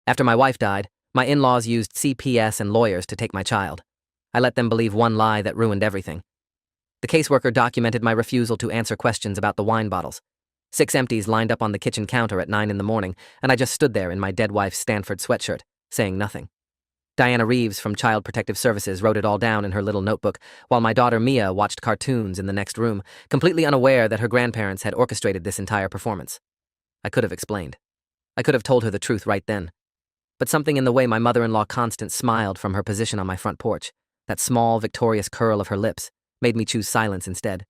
After my wife died, my in-laws used CPS and lawyers to take my child. I let them believe one lie that ruined everything. The caseworker documented my refusal to answer questions about the wine bottles. 6 empties lined up on the kitchen counter at 9 in the morning, and I just stood there in my dead wife's Stanford sweatshirt, saying nothing. Diana Reeves from Child Protective Services wrote it all down in her little notebook, while my daughter Mia watched cartoons in the next room, completely unaware that her grandparents had orchestrated this entire performance. I could have explained. I could have told her the truth right then. But something in the way my mother-in-law Constance smiled from her position on my front porch, that small, victorious curl of her lips, made me choose silence instead.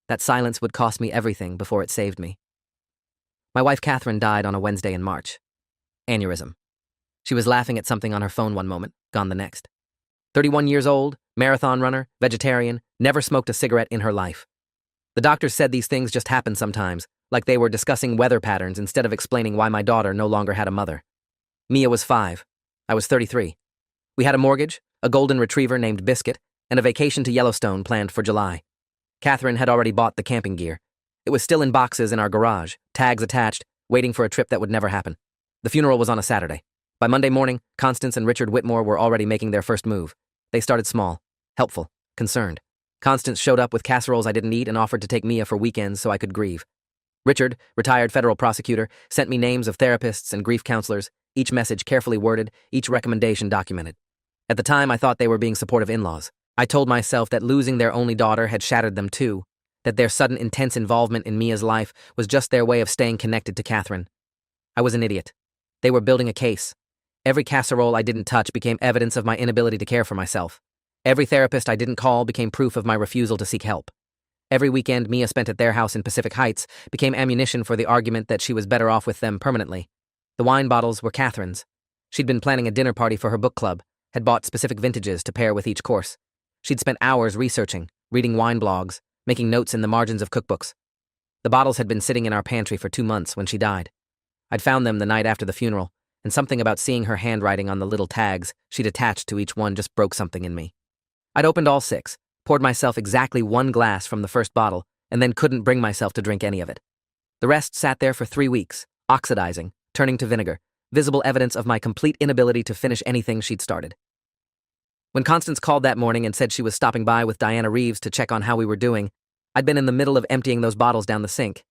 That silence would cost me everything before it saved me. My wife Catherine died on a Wednesday in March. Aneurysm. She was laughing at something on her phone one moment, gone the next. 31 years old, marathon runner, vegetarian, never smoked a cigarette in her life. The doctors said these things just happen sometimes, like they were discussing weather patterns instead of explaining why my daughter no longer had a mother. Mia was 5. I was 33. We had a mortgage, a golden retriever named Biscuit, and a vacation to Yellowstone planned for July. Catherine had already bought the camping gear. It was still in boxes in our garage, tags attached, waiting for a trip that would never happen. The funeral was on a Saturday. By Monday morning, Constance and Richard Whitmore were already making their first move. They started small, helpful, concerned. Constance showed up with casseroles I didn't eat and offered to take Mia for weekends so I could grieve. Richard, retired federal prosecutor, sent me names of therapists and grief counselors, each message carefully worded, each recommendation documented. At the time, I thought they were being supportive in-laws. I told myself that losing their only daughter had shattered them too, that their sudden intense involvement in Mia's life was just their way of staying connected to Catherine. I was an idiot. They were building a case. Every casserole I didn't touch became evidence of my inability to care for myself. Every therapist I didn't call became proof of my refusal to seek help. Every weekend Mia spent at their house in Pacific Heights became ammunition for the argument that she was better off with them permanently. The wine bottles were Catherine's. She'd been planning a dinner party for her book club, had bought specific vintages to pair with each course. She'd spent hours researching, reading wine blogs, making notes in the margins of cookbooks. The bottles had been sitting in our pantry for 2 months when she died. I'd found them the night after the funeral, and something about seeing her handwriting on the little tags she'd attached to each one just broke something in me. I'd opened all 6, poured myself exactly 1 glass from the first bottle, and then couldn't bring myself to drink any of it. The rest sat there for 3 weeks, oxidizing, turning to vinegar, visible evidence of my complete inability to finish anything she'd started. When Constance called that morning and said she was stopping by with Diana Reeves to check on how we were doing, I'd been in the middle of emptying those bottles down the sink.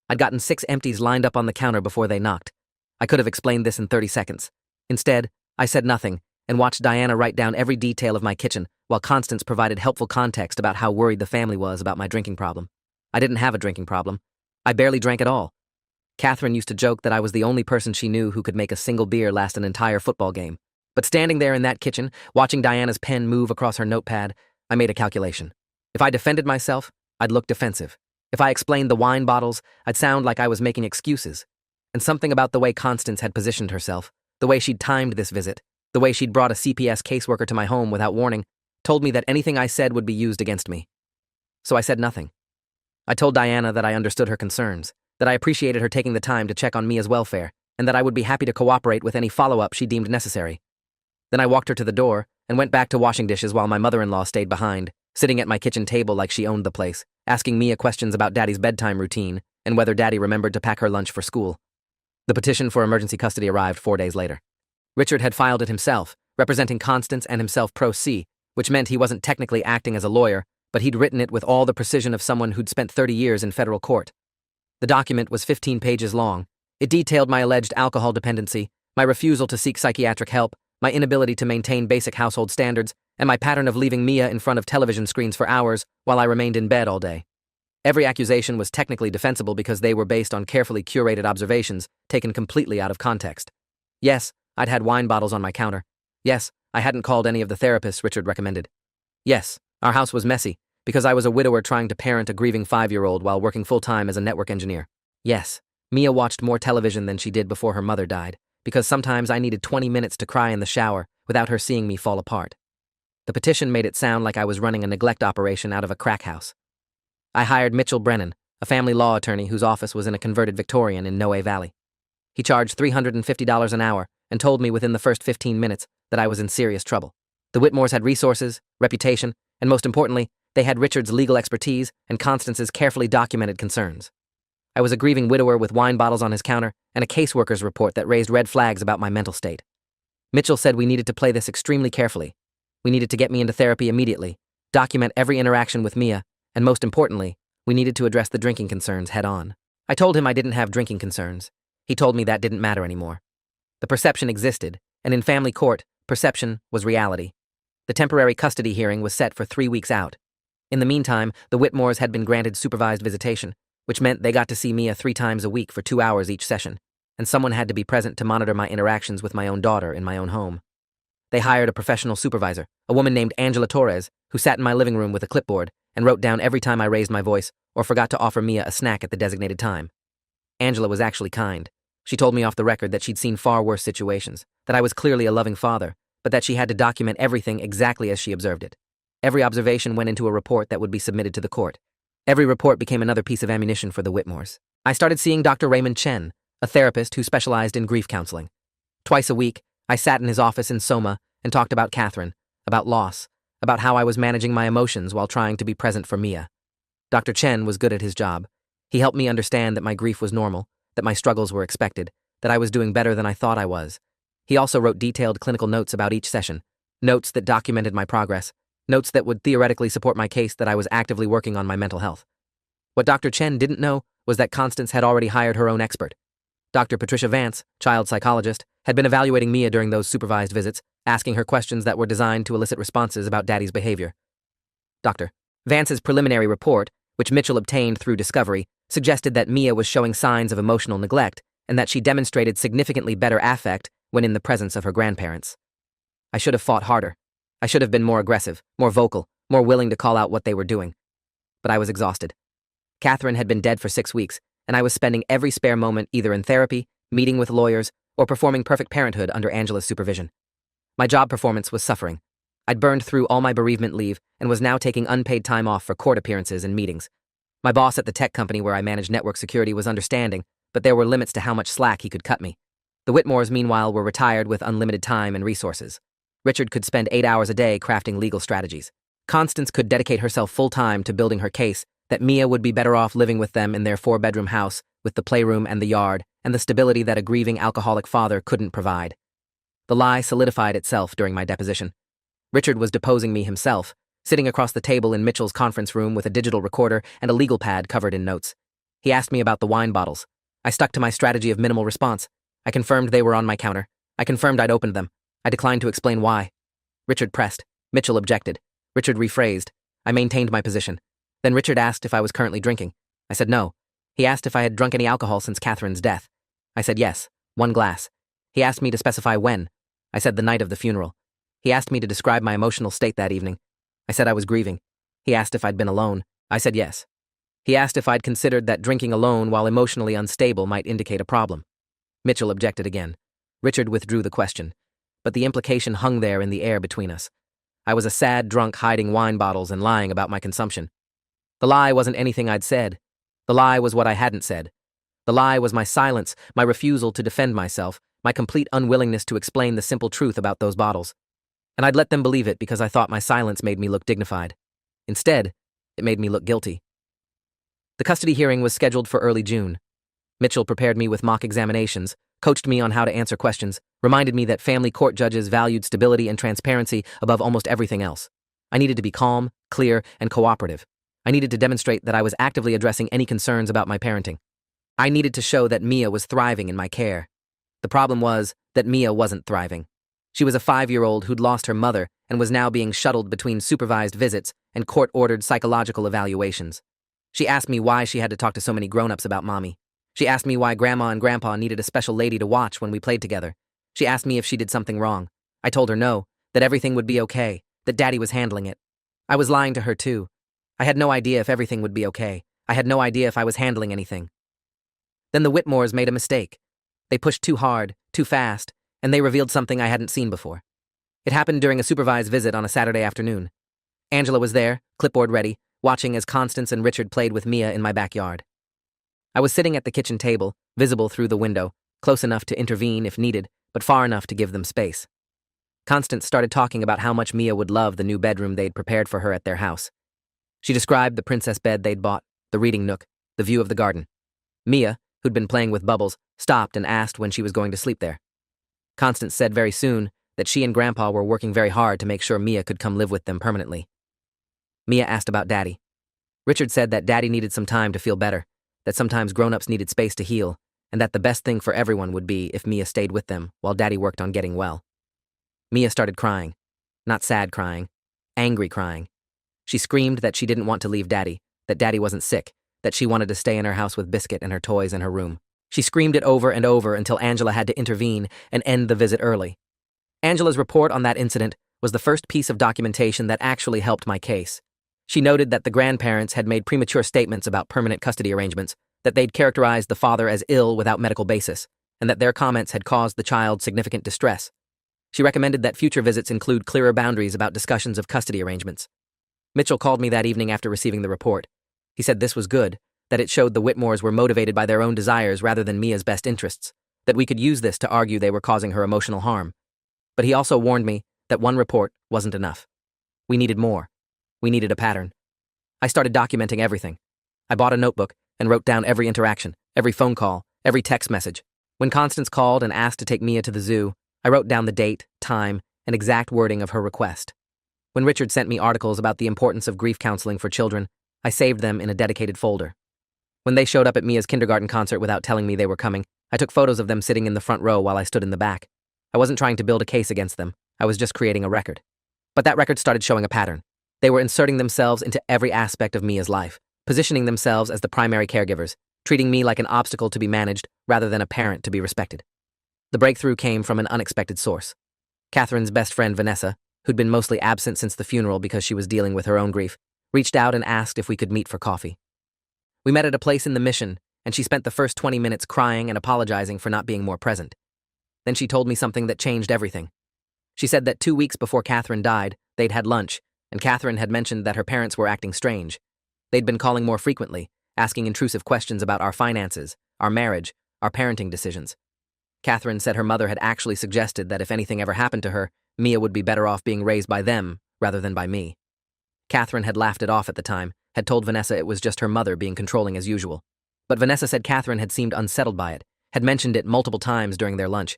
I'd gotten 6 empties lined up on the counter before they knocked. I could have explained this in 30 seconds. Instead, I said nothing and watched Diana write down every detail of my kitchen while Constance provided helpful context about how worried the family was about my drinking problem. I didn't have a drinking problem. I barely drank at all. Catherine used to joke that I was the only person she knew who could make a single beer last an entire football game. But standing there in that kitchen, watching Diana's pen move across her notepad, I made a calculation. If I defended myself, I'd look defensive. If I explained the wine bottles, I'd sound like I was making excuses. And something about the way Constance had positioned herself, the way she'd timed this visit, the way she'd brought a CPS caseworker to my home without warning, told me that anything I said would be used against me. So I said nothing. I told Diana that I understood her concerns, that I appreciated her taking the time to check on Mia's welfare, and that I would be happy to cooperate with any follow-up she deemed necessary. Then I walked her to the door and went back to washing dishes while my mother-in-law stayed behind, sitting at my kitchen table like she owned the place, asking Mia questions about Daddy's bedtime routine and whether Daddy remembered to pack her lunch for school. The petition for emergency custody arrived 4 days later. Richard had filed it himself, representing Constance and himself pro se, which meant he wasn't technically acting as a lawyer, but he'd written it with all the precision of someone who'd spent 30 years in federal court. The document was 15 pages long. It detailed my alleged alcohol dependency, my refusal to seek psychiatric help, my inability to maintain basic household standards, and my pattern of leaving Mia in front of television screens for hours while I remained in bed all day. Every accusation was technically defensible because they were based on carefully curated observations taken completely out of context. Yes, I'd had wine bottles on my counter. Yes, I hadn't called any of the therapists Richard recommended. Yes, our house was messy because I was a widower trying to parent a grieving 5-year-old while working full-time as a network engineer. Yes, Mia watched more television than she did before her mother died, because sometimes I needed 20 minutes to cry in the shower without her seeing me fall apart. The petition made it sound like I was running a neglect operation out of a crack house. I hired Mitchell Brennan, a family law attorney whose office was in a converted Victorian in Noe Valley. He charged $350 an hour and told me within the first 15 minutes that I was in serious trouble. The Whitmores had resources, reputation, and most importantly, they had Richard's legal expertise and Constance's carefully documented concerns. I was a grieving widower with wine bottles on his counter and a caseworker's report that raised red flags about my mental state. Mitchell said we needed to play this extremely carefully. We needed to get me into therapy immediately, document every interaction with Mia, and most importantly, we needed to address the drinking concerns head on. I told him I didn't have drinking concerns. He told me that didn't matter anymore. The perception existed, and in family court, perception was reality. The temporary custody hearing was set for 3 weeks out. In the meantime, the Whitmores had been granted supervised visitation, which meant they got to see Mia 3 times a week for 2 hours each session, and someone had to be present to monitor my interactions with my own daughter in my own home. They hired a professional supervisor, a woman named Angela Torres, who sat in my living room with a clipboard and wrote down every time I raised my voice or forgot to offer Mia a snack at the designated time. Angela was actually kind. She told me off the record that she'd seen far worse situations, that I was clearly a loving father, but that she had to document everything exactly as she observed it. Every observation went into a report that would be submitted to the court. Every report became another piece of ammunition for the Whitmores. I started seeing Dr. Raymond Chen, a therapist who specialized in grief counseling. Twice a week, I sat in his office in Soma and talked about Catherine, about loss, about how I was managing my emotions while trying to be present for Mia. Dr. Chen was good at his job. He helped me understand that my grief was normal, that my struggles were expected, that I was doing better than I thought I was. He also wrote detailed clinical notes about each session, notes that documented my progress, notes that would theoretically support my case that I was actively working on my mental health. What Dr. Chen didn't know was that Constance had already hired her own expert. Dr. Patricia Vance, child psychologist, had been evaluating Mia during those supervised visits, asking her questions that were designed to elicit responses about Daddy's behavior. Dr. Vance's preliminary report, which Mitchell obtained through discovery, suggested that Mia was showing signs of emotional neglect and that she demonstrated significantly better affect when in the presence of her grandparents. I should have fought harder. I should have been more aggressive, more vocal, more willing to call out what they were doing. But I was exhausted. Catherine had been dead for 6 weeks, and I was spending every spare moment either in therapy, meeting with lawyers, or performing perfect parenthood under Angela's supervision. My job performance was suffering. I'd burned through all my bereavement leave and was now taking unpaid time off for court appearances and meetings. My boss at the tech company where I managed network security was understanding, but there were limits to how much slack he could cut me. The Whitmores, meanwhile, were retired with unlimited time and resources. Richard could spend 8 hours a day crafting legal strategies. Constance could dedicate herself full-time to building her case that Mia would be better off living with them in their 4-bedroom house with the playroom and the yard and the stability that a grieving alcoholic father couldn't provide. The lie solidified itself during my deposition. Richard was deposing me himself, sitting across the table in Mitchell's conference room with a digital recorder and a legal pad covered in notes. He asked me about the wine bottles. I stuck to my strategy of minimal response. I confirmed they were on my counter. I confirmed I'd opened them. I declined to explain why. Richard pressed. Mitchell objected. Richard rephrased. I maintained my position. Then Richard asked if I was currently drinking. I said no. He asked if I had drunk any alcohol since Catherine's death. I said yes, 1 glass. He asked me to specify when. I said the night of the funeral. He asked me to describe my emotional state that evening. I said I was grieving. He asked if I'd been alone. I said yes. He asked if I'd considered that drinking alone while emotionally unstable might indicate a problem. Mitchell objected again. Richard withdrew the question, but the implication hung there in the air between us. I was a sad drunk hiding wine bottles and lying about my consumption. The lie wasn't anything I'd said. The lie was what I hadn't said. The lie was my silence, my refusal to defend myself, my complete unwillingness to explain the simple truth about those bottles. And I'd let them believe it because I thought my silence made me look dignified. Instead, it made me look guilty. The custody hearing was scheduled for early June. Mitchell prepared me with mock examinations, coached me on how to answer questions, reminded me that family court judges valued stability and transparency above almost everything else. I needed to be calm, clear, and cooperative. I needed to demonstrate that I was actively addressing any concerns about my parenting. I needed to show that Mia was thriving in my care. The problem was that Mia wasn't thriving. She was a 5-year-old who'd lost her mother and was now being shuttled between supervised visits and court-ordered psychological evaluations. She asked me why she had to talk to so many grown-ups about Mommy. She asked me why Grandma and Grandpa needed a special lady to watch when we played together. She asked me if she did something wrong. I told her no, that everything would be okay, that Daddy was handling it. I was lying to her too. I had no idea if everything would be okay. I had no idea if I was handling anything. Then the Whitmores made a mistake. They pushed too hard, too fast, and they revealed something I hadn't seen before. It happened during a supervised visit on a Saturday afternoon. Angela was there, clipboard ready, watching as Constance and Richard played with Mia in my backyard. I was sitting at the kitchen table, visible through the window, close enough to intervene if needed, but far enough to give them space. Constance started talking about how much Mia would love the new bedroom they'd prepared for her at their house. She described the princess bed they'd bought, the reading nook, the view of the garden. Mia, who'd been playing with bubbles, stopped and asked when she was going to sleep there. Constance said very soon that she and Grandpa were working very hard to make sure Mia could come live with them permanently. Mia asked about Daddy. Richard said that Daddy needed some time to feel better, that sometimes grown-ups needed space to heal, and that the best thing for everyone would be if Mia stayed with them while Daddy worked on getting well. Mia started crying. Not sad crying, angry crying. She screamed that she didn't want to leave Daddy, that Daddy wasn't sick, that she wanted to stay in her house with Biscuit and her toys in her room. She screamed it over and over until Angela had to intervene and end the visit early. Angela's report on that incident was the first piece of documentation that actually helped my case. She noted that the grandparents had made premature statements about permanent custody arrangements, that they'd characterized the father as ill without medical basis, and that their comments had caused the child significant distress. She recommended that future visits include clearer boundaries about discussions of custody arrangements. Mitchell called me that evening after receiving the report. He said this was good, that it showed the Whitmores were motivated by their own desires rather than Mia's best interests, that we could use this to argue they were causing her emotional harm. But he also warned me that one report wasn't enough. We needed more. We needed a pattern. I started documenting everything. I bought a notebook and wrote down every interaction, every phone call, every text message. When Constance called and asked to take Mia to the zoo, I wrote down the date, time, and exact wording of her request. When Richard sent me articles about the importance of grief counseling for children, I saved them in a dedicated folder. When they showed up at Mia's kindergarten concert without telling me they were coming, I took photos of them sitting in the front row while I stood in the back. I wasn't trying to build a case against them. I was just creating a record. But that record started showing a pattern. They were inserting themselves into every aspect of Mia's life, positioning themselves as the primary caregivers, treating me like an obstacle to be managed rather than a parent to be respected. The breakthrough came from an unexpected source. Catherine's best friend, Vanessa, who'd been mostly absent since the funeral because she was dealing with her own grief, reached out and asked if we could meet for coffee. We met at a place in the Mission, and she spent the first 20 minutes crying and apologizing for not being more present. Then she told me something that changed everything. She said that 2 weeks before Catherine died, they'd had lunch, and Catherine had mentioned that her parents were acting strange. They'd been calling more frequently, asking intrusive questions about our finances, our marriage, our parenting decisions. Catherine said her mother had actually suggested that if anything ever happened to her, Mia would be better off being raised by them rather than by me. Catherine had laughed it off at the time, had told Vanessa it was just her mother being controlling as usual. But Vanessa said Catherine had seemed unsettled by it, had mentioned it multiple times during their lunch.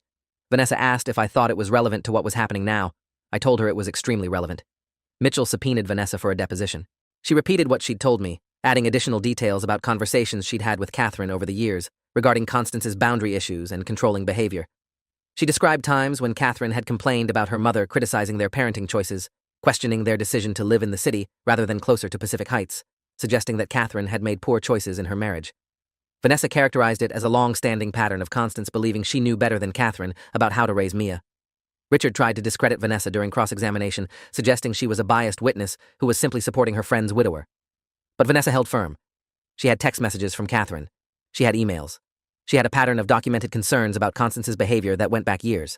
Vanessa asked if I thought it was relevant to what was happening now. I told her it was extremely relevant. Mitchell subpoenaed Vanessa for a deposition. She repeated what she'd told me, adding additional details about conversations she'd had with Catherine over the years regarding Constance's boundary issues and controlling behavior. She described times when Catherine had complained about her mother criticizing their parenting choices, questioning their decision to live in the city rather than closer to Pacific Heights, suggesting that Catherine had made poor choices in her marriage. Vanessa characterized it as a long-standing pattern of Constance believing she knew better than Catherine about how to raise Mia. Richard tried to discredit Vanessa during cross-examination, suggesting she was a biased witness who was simply supporting her friend's widower. But Vanessa held firm. She had text messages from Catherine. She had emails. She had a pattern of documented concerns about Constance's behavior that went back years.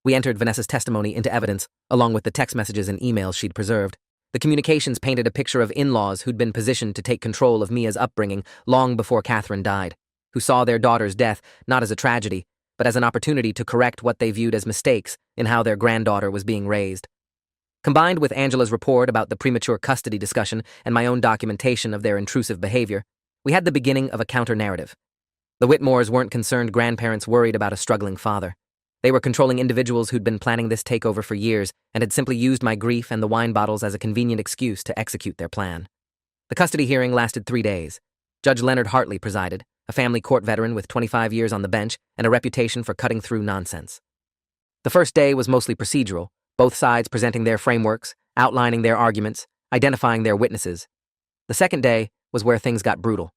We entered Vanessa's testimony into evidence, along with the text messages and emails she'd preserved. The communications painted a picture of in-laws who'd been positioned to take control of Mia's upbringing long before Catherine died, who saw their daughter's death not as a tragedy, but as an opportunity to correct what they viewed as mistakes in how their granddaughter was being raised. Combined with Angela's report about the premature custody discussion and my own documentation of their intrusive behavior, we had the beginning of a counter-narrative. The Whitmores weren't concerned grandparents worried about a struggling father. They were controlling individuals who'd been planning this takeover for years and had simply used my grief and the wine bottles as a convenient excuse to execute their plan. The custody hearing lasted 3 days. Judge Leonard Hartley presided, a family court veteran with 25 years on the bench and a reputation for cutting through nonsense. The first day was mostly procedural, both sides presenting their frameworks, outlining their arguments, identifying their witnesses. The second day was where things got brutal.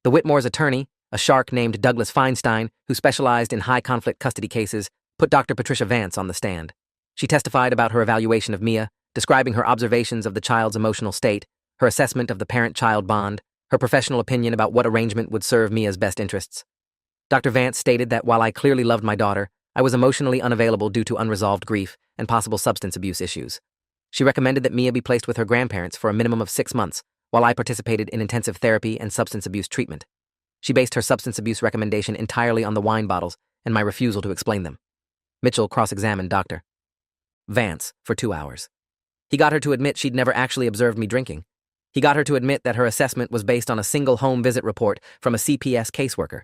The Whitmore's attorney, a shark named Douglas Feinstein, who specialized in high-conflict custody cases, put Dr. Patricia Vance on the stand. She testified about her evaluation of Mia, describing her observations of the child's emotional state, her assessment of the parent-child bond, her professional opinion about what arrangement would serve Mia's best interests. Dr. Vance stated that while I clearly loved my daughter, I was emotionally unavailable due to unresolved grief and possible substance abuse issues. She recommended that Mia be placed with her grandparents for a minimum of 6 months, while I participated in intensive therapy and substance abuse treatment. She based her substance abuse recommendation entirely on the wine bottles and my refusal to explain them. Mitchell cross-examined Dr. Vance for 2 hours. He got her to admit she'd never actually observed me drinking. He got her to admit that her assessment was based on a single home visit report from a CPS caseworker.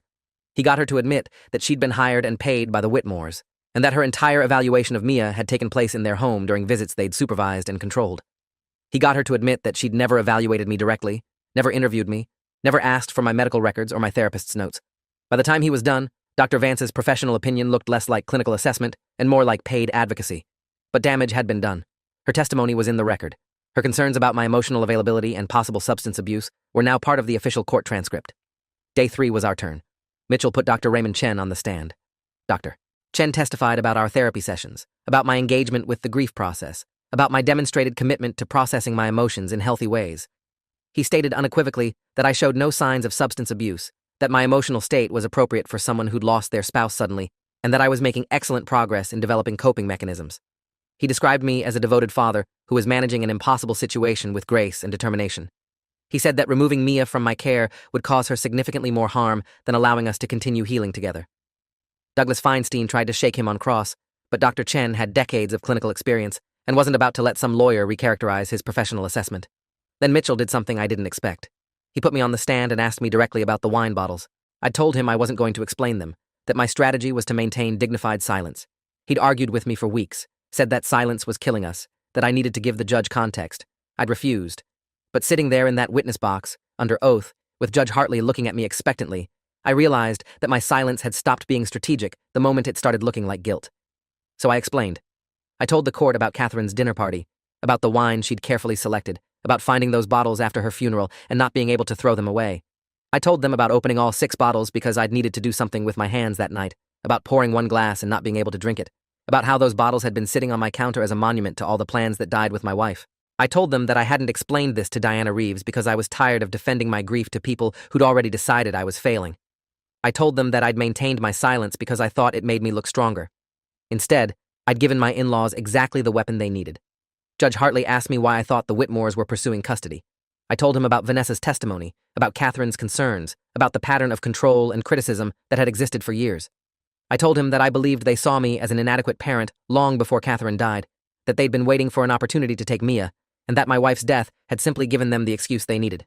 He got her to admit that she'd been hired and paid by the Whitmores, and that her entire evaluation of Mia had taken place in their home during visits they'd supervised and controlled. He got her to admit that she'd never evaluated me directly, never interviewed me, never asked for my medical records or my therapist's notes. By the time he was done, Dr. Vance's professional opinion looked less like clinical assessment and more like paid advocacy. But damage had been done. Her testimony was in the record. Her concerns about my emotional availability and possible substance abuse were now part of the official court transcript. Day 3 was our turn. Mitchell put Dr. Raymond Chen on the stand. Dr. Chen testified about our therapy sessions, about my engagement with the grief process, about my demonstrated commitment to processing my emotions in healthy ways. He stated unequivocally that I showed no signs of substance abuse, that my emotional state was appropriate for someone who'd lost their spouse suddenly, and that I was making excellent progress in developing coping mechanisms. He described me as a devoted father who was managing an impossible situation with grace and determination. He said that removing Mia from my care would cause her significantly more harm than allowing us to continue healing together. Douglas Feinstein tried to shake him on cross, but Dr. Chen had decades of clinical experience and wasn't about to let some lawyer recharacterize his professional assessment. Then Mitchell did something I didn't expect. He put me on the stand and asked me directly about the wine bottles. I'd told him I wasn't going to explain them, that my strategy was to maintain dignified silence. He'd argued with me for weeks, said that silence was killing us, that I needed to give the judge context. I'd refused. But sitting there in that witness box, under oath, with Judge Hartley looking at me expectantly, I realized that my silence had stopped being strategic the moment it started looking like guilt. So I explained. I told the court about Catherine's dinner party, about the wine she'd carefully selected, about finding those bottles after her funeral and not being able to throw them away. I told them about opening all 6 bottles because I'd needed to do something with my hands that night, about pouring one glass and not being able to drink it, about how those bottles had been sitting on my counter as a monument to all the plans that died with my wife. I told them that I hadn't explained this to Diana Reeves because I was tired of defending my grief to people who'd already decided I was failing. I told them that I'd maintained my silence because I thought it made me look stronger. Instead, I'd given my in-laws exactly the weapon they needed. Judge Hartley asked me why I thought the Whitmores were pursuing custody. I told him about Vanessa's testimony, about Catherine's concerns, about the pattern of control and criticism that had existed for years. I told him that I believed they saw me as an inadequate parent long before Catherine died, that they'd been waiting for an opportunity to take Mia, and that my wife's death had simply given them the excuse they needed.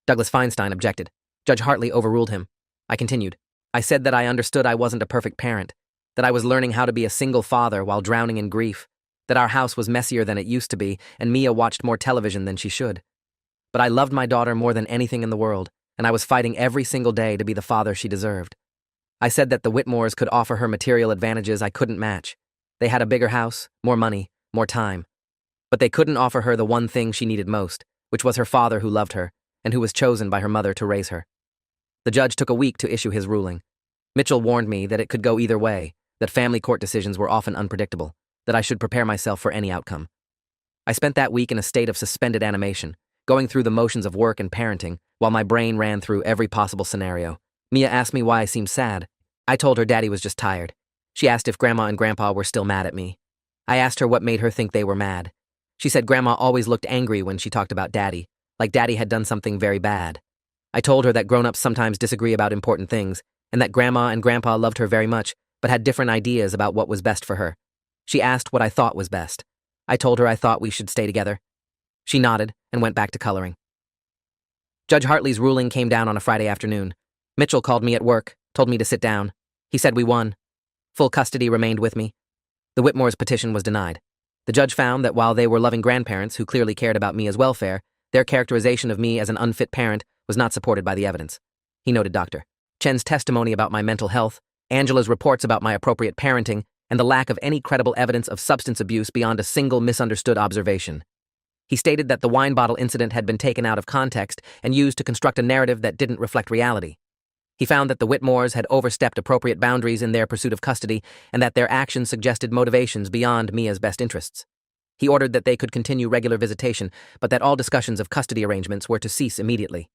Douglas Feinstein objected. Judge Hartley overruled him. I continued. I said that I understood I wasn't a perfect parent, that I was learning how to be a single father while drowning in grief, that our house was messier than it used to be, and Mia watched more television than she should. But I loved my daughter more than anything in the world, and I was fighting every single day to be the father she deserved. I said that the Whitmores could offer her material advantages I couldn't match. They had a bigger house, more money, more time. But they couldn't offer her the one thing she needed most, which was her father who loved her, and who was chosen by her mother to raise her. The judge took a week to issue his ruling. Mitchell warned me that it could go either way, that family court decisions were often unpredictable, that I should prepare myself for any outcome. I spent that week in a state of suspended animation, going through the motions of work and parenting, while my brain ran through every possible scenario. Mia asked me why I seemed sad. I told her Daddy was just tired. She asked if Grandma and Grandpa were still mad at me. I asked her what made her think they were mad. She said Grandma always looked angry when she talked about Daddy, like Daddy had done something very bad. I told her that grown-ups sometimes disagree about important things, and that Grandma and Grandpa loved her very much, but had different ideas about what was best for her. She asked what I thought was best. I told her I thought we should stay together. She nodded and went back to coloring. Judge Hartley's ruling came down on a Friday afternoon. Mitchell called me at work, told me to sit down. He said we won. Full custody remained with me. The Whitmores' petition was denied. The judge found that while they were loving grandparents who clearly cared about Mia's welfare, their characterization of me as an unfit parent was not supported by the evidence. He noted Dr. Chen's testimony about my mental health, Angela's reports about my appropriate parenting, and the lack of any credible evidence of substance abuse beyond a single misunderstood observation. He stated that the wine bottle incident had been taken out of context and used to construct a narrative that didn't reflect reality. He found that the Whitmores had overstepped appropriate boundaries in their pursuit of custody and that their actions suggested motivations beyond Mia's best interests. He ordered that they could continue regular visitation, but that all discussions of custody arrangements were to cease immediately.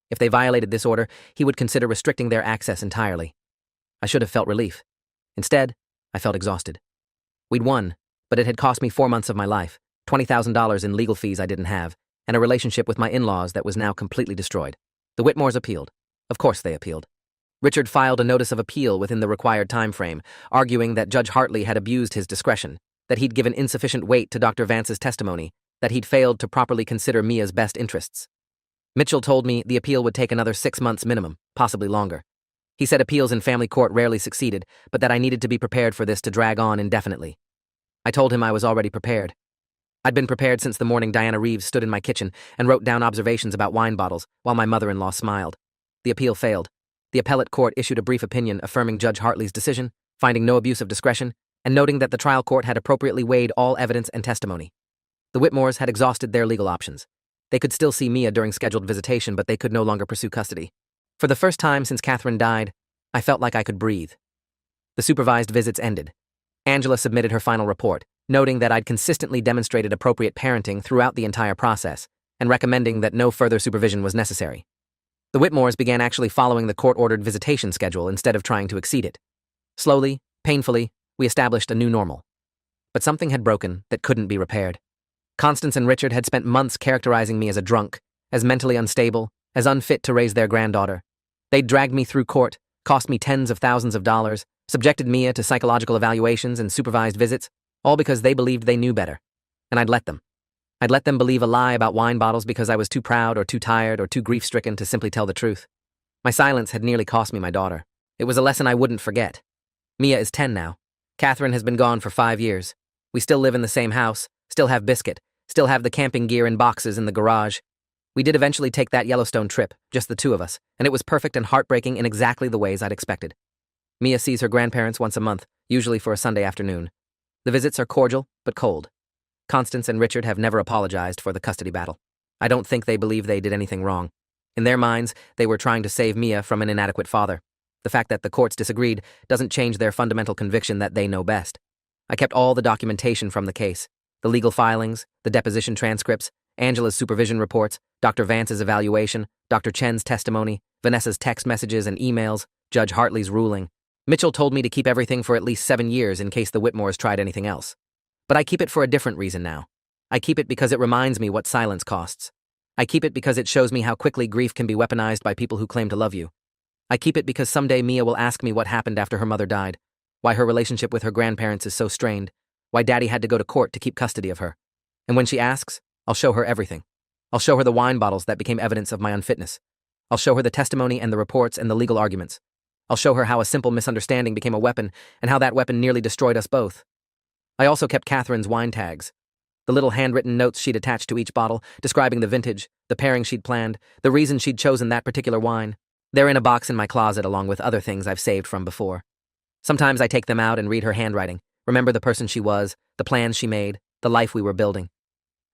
If they violated this order, he would consider restricting their access entirely. I should have felt relief. Instead, I felt exhausted. We'd won, but it had cost me 4 months of my life, $20,000 in legal fees I didn't have, and a relationship with my in-laws that was now completely destroyed. The Whitmores appealed. Of course they appealed. Richard filed a notice of appeal within the required time frame, arguing that Judge Hartley had abused his discretion, that he'd given insufficient weight to Dr. Vance's testimony, that he'd failed to properly consider Mia's best interests. Mitchell told me the appeal would take another 6 months minimum, possibly longer. He said appeals in family court rarely succeeded, but that I needed to be prepared for this to drag on indefinitely. I told him I was already prepared. I'd been prepared since the morning Diana Reeves stood in my kitchen and wrote down observations about wine bottles while my mother-in-law smiled. The appeal failed. The appellate court issued a brief opinion affirming Judge Hartley's decision, finding no abuse of discretion, and noting that the trial court had appropriately weighed all evidence and testimony. The Whitmores had exhausted their legal options. They could still see Mia during scheduled visitation, but they could no longer pursue custody. For the first time since Catherine died, I felt like I could breathe. The supervised visits ended. Angela submitted her final report, noting that I'd consistently demonstrated appropriate parenting throughout the entire process, and recommending that no further supervision was necessary. The Whitmores began actually following the court-ordered visitation schedule instead of trying to exceed it. Slowly, painfully, we established a new normal. But something had broken that couldn't be repaired. Constance and Richard had spent months characterizing me as a drunk, as mentally unstable, as unfit to raise their granddaughter. They'd dragged me through court, cost me tens of thousands of dollars, subjected Mia to psychological evaluations and supervised visits, all because they believed they knew better. And I'd let them. I'd let them believe a lie about wine bottles because I was too proud or too tired or too grief-stricken to simply tell the truth. My silence had nearly cost me my daughter. It was a lesson I wouldn't forget. Mia is 10 now. Catherine has been gone for 5 years. We still live in the same house, still have Biscuit, still have the camping gear in boxes in the garage. We did eventually take that Yellowstone trip, just the two of us, and it was perfect and heartbreaking in exactly the ways I'd expected. Mia sees her grandparents once a month, usually for a Sunday afternoon. The visits are cordial, but cold. Constance and Richard have never apologized for the custody battle. I don't think they believe they did anything wrong. In their minds, they were trying to save Mia from an inadequate father. The fact that the courts disagreed doesn't change their fundamental conviction that they know best. I kept all the documentation from the case. The legal filings, the deposition transcripts, Angela's supervision reports, Dr. Vance's evaluation, Dr. Chen's testimony, Vanessa's text messages and emails, Judge Hartley's ruling. Mitchell told me to keep everything for at least 7 years in case the Whitmores tried anything else. But I keep it for a different reason now. I keep it because it reminds me what silence costs. I keep it because it shows me how quickly grief can be weaponized by people who claim to love you. I keep it because someday Mia will ask me what happened after her mother died, why her relationship with her grandparents is so strained, why Daddy had to go to court to keep custody of her. And when she asks, I'll show her everything. I'll show her the wine bottles that became evidence of my unfitness. I'll show her the testimony and the reports and the legal arguments. I'll show her how a simple misunderstanding became a weapon and how that weapon nearly destroyed us both. I also kept Catherine's wine tags. The little handwritten notes she'd attached to each bottle, describing the vintage, the pairing she'd planned, the reason she'd chosen that particular wine. They're in a box in my closet along with other things I've saved from before. Sometimes I take them out and read her handwriting, remember the person she was, the plans she made, the life we were building.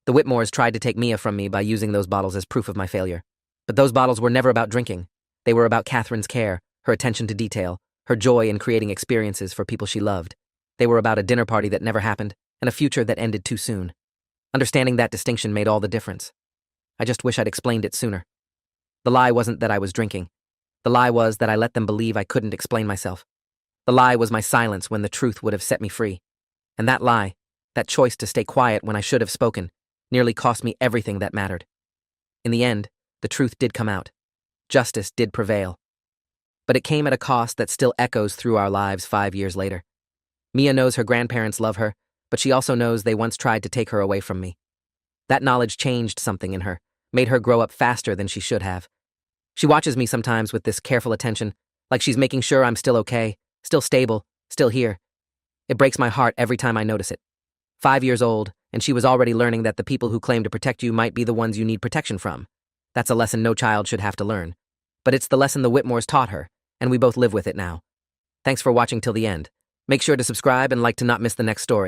The Whitmores tried to take Mia from me by using those bottles as proof of my failure. But those bottles were never about drinking. They were about Catherine's care, her attention to detail, her joy in creating experiences for people she loved. They were about a dinner party that never happened and a future that ended too soon. Understanding that distinction made all the difference. I just wish I'd explained it sooner. The lie wasn't that I was drinking. The lie was that I let them believe I couldn't explain myself. The lie was my silence when the truth would have set me free. And that lie, that choice to stay quiet when I should have spoken, nearly cost me everything that mattered. In the end, the truth did come out. Justice did prevail. But it came at a cost that still echoes through our lives 5 years later. Mia knows her grandparents love her, but she also knows they once tried to take her away from me. That knowledge changed something in her, made her grow up faster than she should have. She watches me sometimes with this careful attention, like she's making sure I'm still okay, still stable, still here. It breaks my heart every time I notice it. 5 years old, and she was already learning that the people who claim to protect you might be the ones you need protection from. That's a lesson no child should have to learn. But it's the lesson the Whitmores taught her, and we both live with it now. Thanks for watching till the end. Make sure to subscribe and like to not miss the next story.